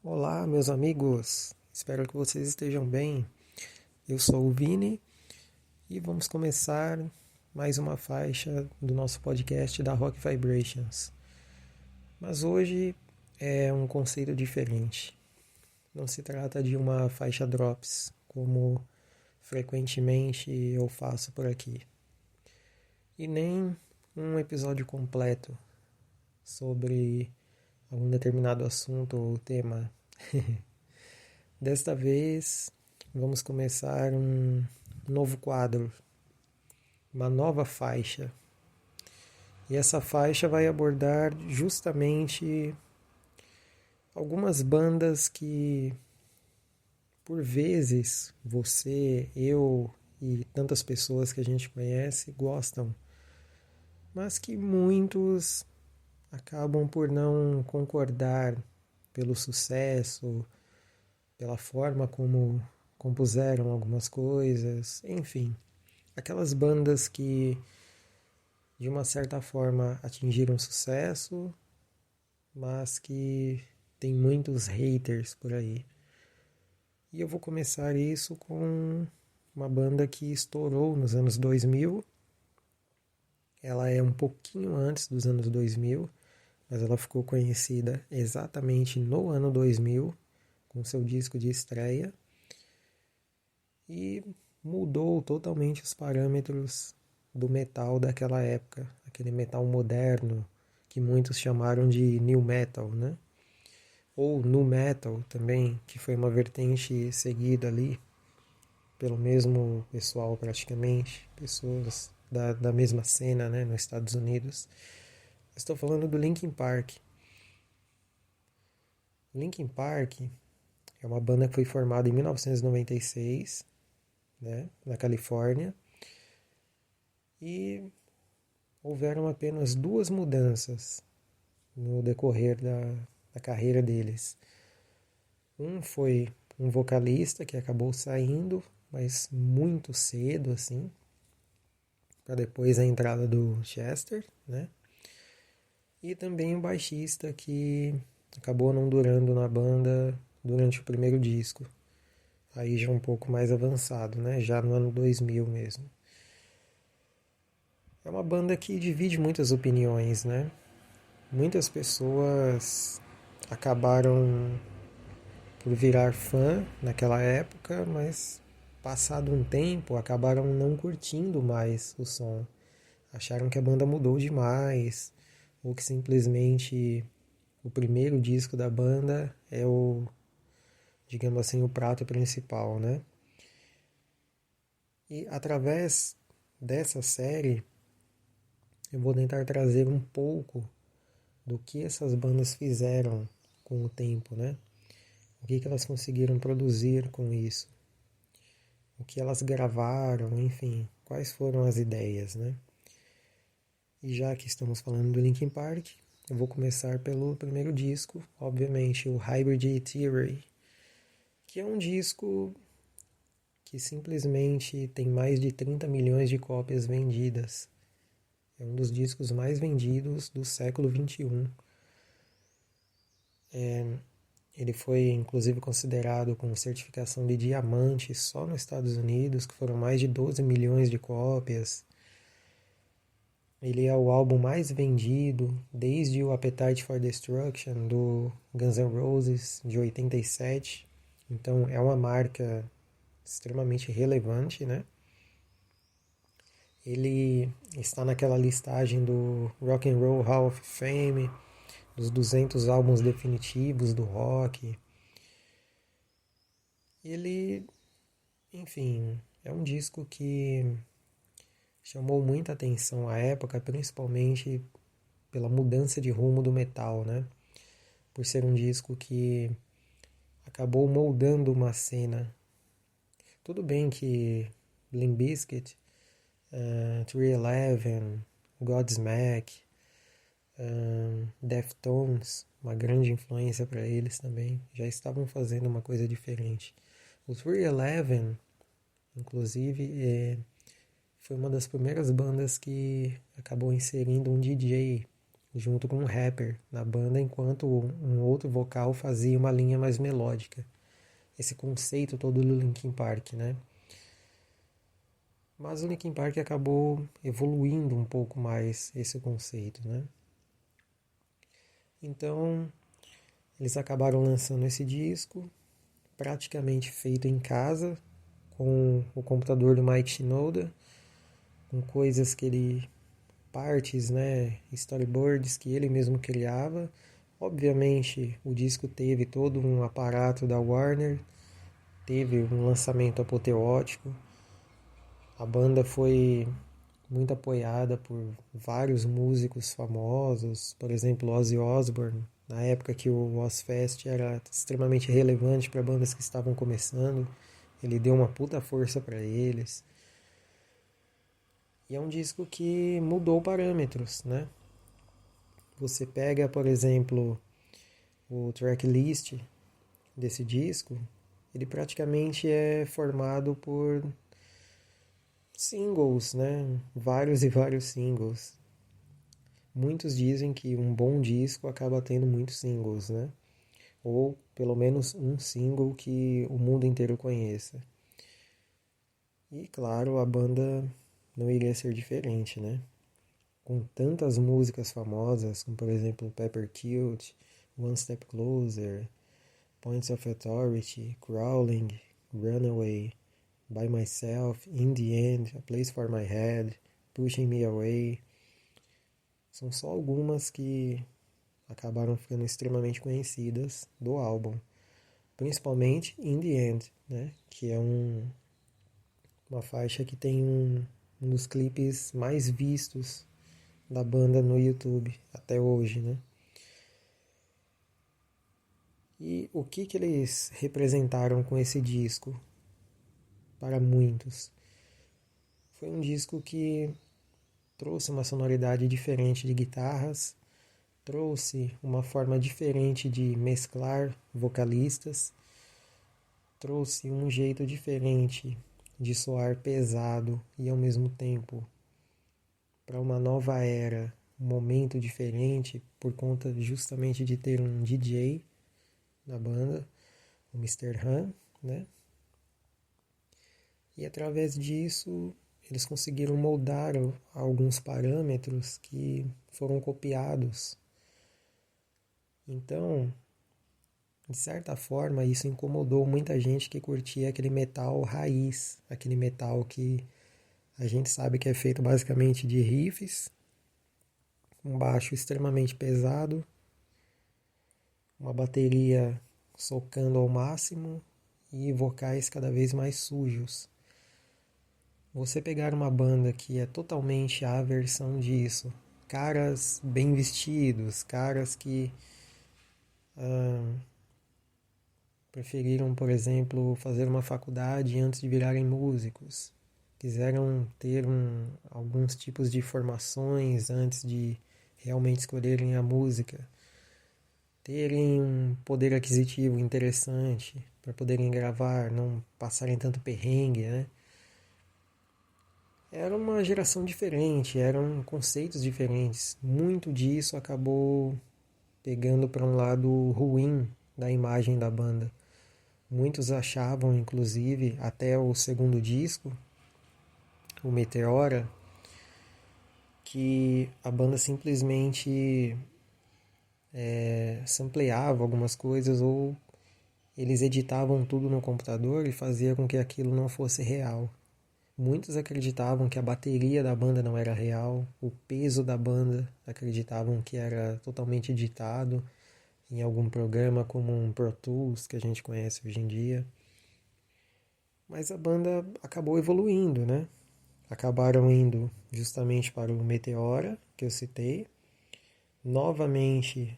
Olá, meus amigos. Espero que vocês estejam bem. Eu sou o Vini e vamos começar mais uma faixa do nosso podcast da Rock Vibrations. Mas hoje é um conceito diferente. Não se trata de uma faixa drops, como frequentemente eu faço por aqui, e nem um episódio completo sobre algum determinado assunto ou tema. Desta vez, vamos começar um novo quadro, uma nova faixa. E essa faixa vai abordar justamente algumas bandas que, por vezes, você, eu e tantas pessoas que a gente conhece gostam, mas que muitos acabam por não concordar pelo sucesso, pela forma como compuseram algumas coisas, enfim, aquelas bandas que de uma certa forma atingiram sucesso, mas que tem muitos haters por aí. E eu vou começar isso com uma banda que estourou nos anos 2000. Ela é um pouquinho antes dos anos 2000, mas ela ficou conhecida exatamente no ano 2000, com seu disco de estreia, e mudou totalmente os parâmetros do metal daquela época, aquele metal moderno que muitos chamaram de new metal, né? Ou nu metal também, que foi uma vertente seguida ali pelo mesmo pessoal praticamente, pessoas da mesma cena, né, nos Estados Unidos. Estou falando do Linkin Park. Linkin Park é uma banda que foi formada em 1996, né, na Califórnia, e houveram apenas duas mudanças no decorrer da carreira deles. Um foi um vocalista que acabou saindo, mas muito cedo, assim, para depois a entrada do Chester, né? E também um baixista que acabou não durando na banda durante o primeiro disco. Aí já um pouco mais avançado, né? Já no ano 2000 mesmo. É uma banda que divide muitas opiniões, né? Muitas pessoas acabaram por virar fã naquela época, mas passado um tempo acabaram não curtindo mais o som. Acharam que a banda mudou demais, ou que simplesmente o primeiro disco da banda é o, digamos assim, o prato principal, né? E através dessa série eu vou tentar trazer um pouco do que essas bandas fizeram com o tempo, né? O que elas conseguiram produzir com isso, o que elas gravaram, enfim, quais foram as ideias, né? E já que estamos falando do Linkin Park, eu vou começar pelo primeiro disco, obviamente, o Hybrid Theory, que é um disco que simplesmente tem mais de 30 milhões de cópias vendidas. É um dos discos mais vendidos do século XXI. Ele foi inclusive considerado com certificação de diamante só nos Estados Unidos, que foram mais de 12 milhões de cópias. Ele é o álbum mais vendido desde o Appetite for Destruction do Guns N' Roses de 87. Então é uma marca extremamente relevante, né? Ele está naquela listagem do Rock and Roll Hall of Fame, dos 200 álbuns definitivos do rock. Ele, enfim, é um disco que chamou muita atenção à época, principalmente pela mudança de rumo do metal, né? Por ser um disco que acabou moldando uma cena. Tudo bem que Limp Bizkit, 311, Godsmack, Deftones, uma grande influência para eles também, já estavam fazendo uma coisa diferente. O 311, inclusive, foi uma das primeiras bandas que acabou inserindo um DJ junto com um rapper na banda, enquanto um outro vocal fazia uma linha mais melódica. Esse conceito todo do Linkin Park, né? Mas o Linkin Park acabou evoluindo um pouco mais esse conceito, né? Então, eles acabaram lançando esse disco, praticamente feito em casa, com o computador do Mike Shinoda, com coisas que ele, partes, né, storyboards que ele mesmo criava. Obviamente, o disco teve todo um aparato da Warner, teve um lançamento apoteótico. A banda foi muito apoiada por vários músicos famosos, por exemplo, Ozzy Osbourne, na época que o Ozfest era extremamente relevante para bandas que estavam começando, ele deu uma puta força para eles. E é um disco que mudou parâmetros, né? Você pega, por exemplo, o tracklist desse disco, ele praticamente é formado por singles, né? Vários e vários singles. Muitos dizem que um bom disco acaba tendo muitos singles, né? Ou pelo menos um single que o mundo inteiro conheça. E claro, a banda não iria ser diferente, né? Com tantas músicas famosas, como por exemplo Pepper Killed, One Step Closer, Points of Authority, Crawling, Runaway, By Myself, In the End, A Place for My Head, Pushing Me Away. São só algumas que acabaram ficando extremamente conhecidas do álbum. Principalmente In the End, né? Que é uma faixa que tem um dos clipes mais vistos da banda no YouTube até hoje, né? E o que eles representaram com esse disco para muitos? Foi um disco que trouxe uma sonoridade diferente de guitarras, trouxe uma forma diferente de mesclar vocalistas, trouxe um jeito diferente de soar pesado e ao mesmo tempo para uma nova era, um momento diferente por conta justamente de ter um DJ na banda, o Mr. Han, né? E através disso eles conseguiram moldar alguns parâmetros que foram copiados. Então, de certa forma, isso incomodou muita gente que curtia aquele metal raiz, aquele metal que a gente sabe que é feito basicamente de riffs, um baixo extremamente pesado, uma bateria socando ao máximo e vocais cada vez mais sujos. Você pegar uma banda que é totalmente a versão disso, caras bem vestidos, caras que preferiram, por exemplo, fazer uma faculdade antes de virarem músicos, quiseram ter alguns tipos de formações antes de realmente escolherem a música, terem um poder aquisitivo interessante para poderem gravar, não passarem tanto perrengue, né? Era uma geração diferente, eram conceitos diferentes. Muito disso acabou pegando para um lado ruim da imagem da banda. Muitos achavam, inclusive, até o segundo disco, o Meteora, que a banda simplesmente sampleava algumas coisas ou eles editavam tudo no computador e fazia com que aquilo não fosse real. Muitos acreditavam que a bateria da banda não era real, o peso da banda acreditavam que era totalmente editado em algum programa como um Pro Tools que a gente conhece hoje em dia. Mas a banda acabou evoluindo, né? Acabaram indo justamente para o Meteora, que eu citei. Novamente,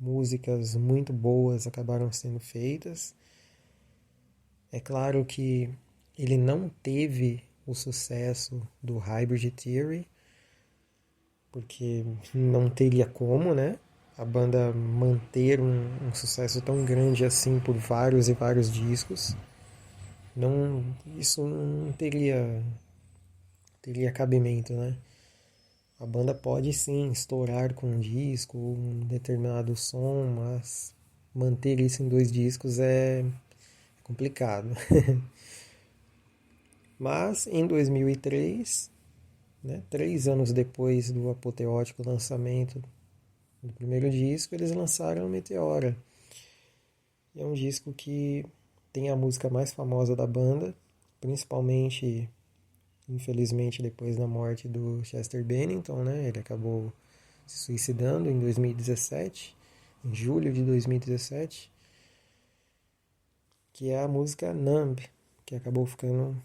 músicas muito boas acabaram sendo feitas. É claro que ele não teve o sucesso do Hybrid Theory, porque não teria como, né? A banda manter um sucesso tão grande assim por vários e vários discos. Isso não teria cabimento, né? A banda pode sim estourar com um disco, um determinado som, mas manter isso em 2 discos é complicado. Mas em 2003, né, 3 anos depois do apoteótico lançamento do primeiro disco, eles lançaram Meteora. É um disco que tem a música mais famosa da banda, principalmente, infelizmente, depois da morte do Chester Bennington, né? Ele acabou se suicidando em 2017, em julho de 2017, que é a música Numb, que acabou ficando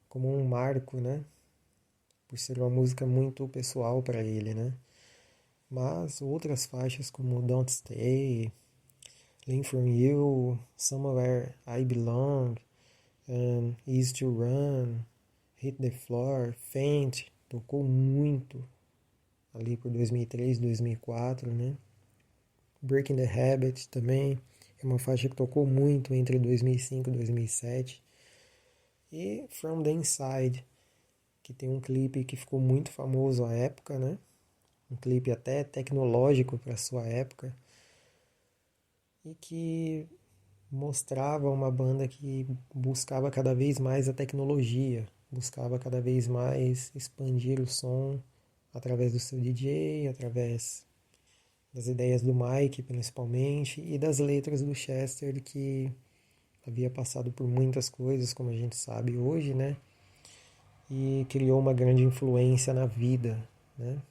como um marco, né? Por ser uma música muito pessoal para ele, né? Mas outras faixas como Don't Stay, Lean From You, Somewhere I Belong, Easy to Run, Hit the Floor, Faint, tocou muito ali por 2003, 2004, né? Breaking the Habit também é uma faixa que tocou muito entre 2005 e 2007. E From the Inside, que tem um clipe que ficou muito famoso à época, né? Um clipe até tecnológico para sua época e que mostrava uma banda que buscava cada vez mais a tecnologia, buscava cada vez mais expandir o som através do seu DJ, através das ideias do Mike, principalmente, e das letras do Chester, que havia passado por muitas coisas, como a gente sabe hoje, né? E criou uma grande influência na vida, né?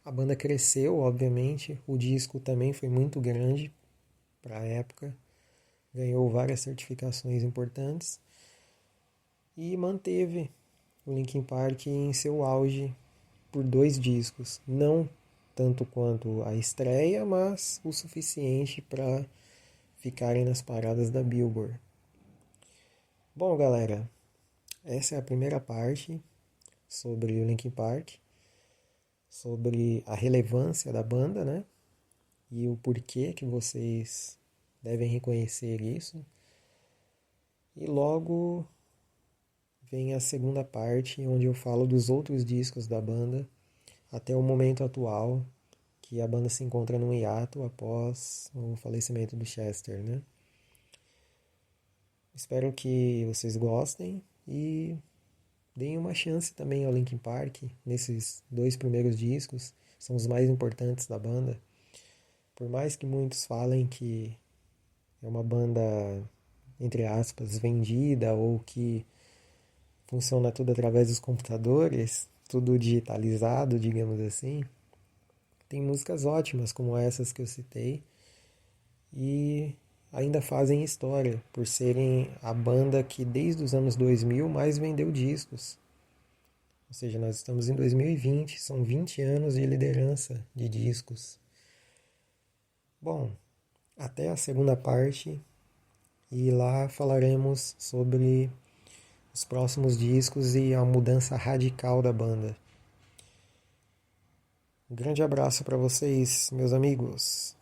A banda cresceu, obviamente, o disco também foi muito grande para a época, ganhou várias certificações importantes e manteve o Linkin Park em seu auge por 2 discos, não tanto quanto a estreia, mas o suficiente para ficarem nas paradas da Billboard. Bom, galera, essa é a primeira parte sobre o Linkin Park, sobre a relevância da banda, né? E o porquê que vocês devem reconhecer isso. E logo vem a segunda parte, onde eu falo dos outros discos da banda até o momento atual, que a banda se encontra num hiato após o falecimento do Chester, né? Espero que vocês gostem e deem uma chance também ao Linkin Park nesses 2 primeiros discos, são os mais importantes da banda. Por mais que muitos falem que é uma banda, entre aspas, vendida ou que funciona tudo através dos computadores, tudo digitalizado, digamos assim, tem músicas ótimas como essas que eu citei e ainda fazem história por serem a banda que desde os anos 2000 mais vendeu discos. Ou seja, nós estamos em 2020, são 20 anos de liderança de discos. Bom, até a segunda parte e lá falaremos sobre os próximos discos e a mudança radical da banda. Um grande abraço para vocês, meus amigos.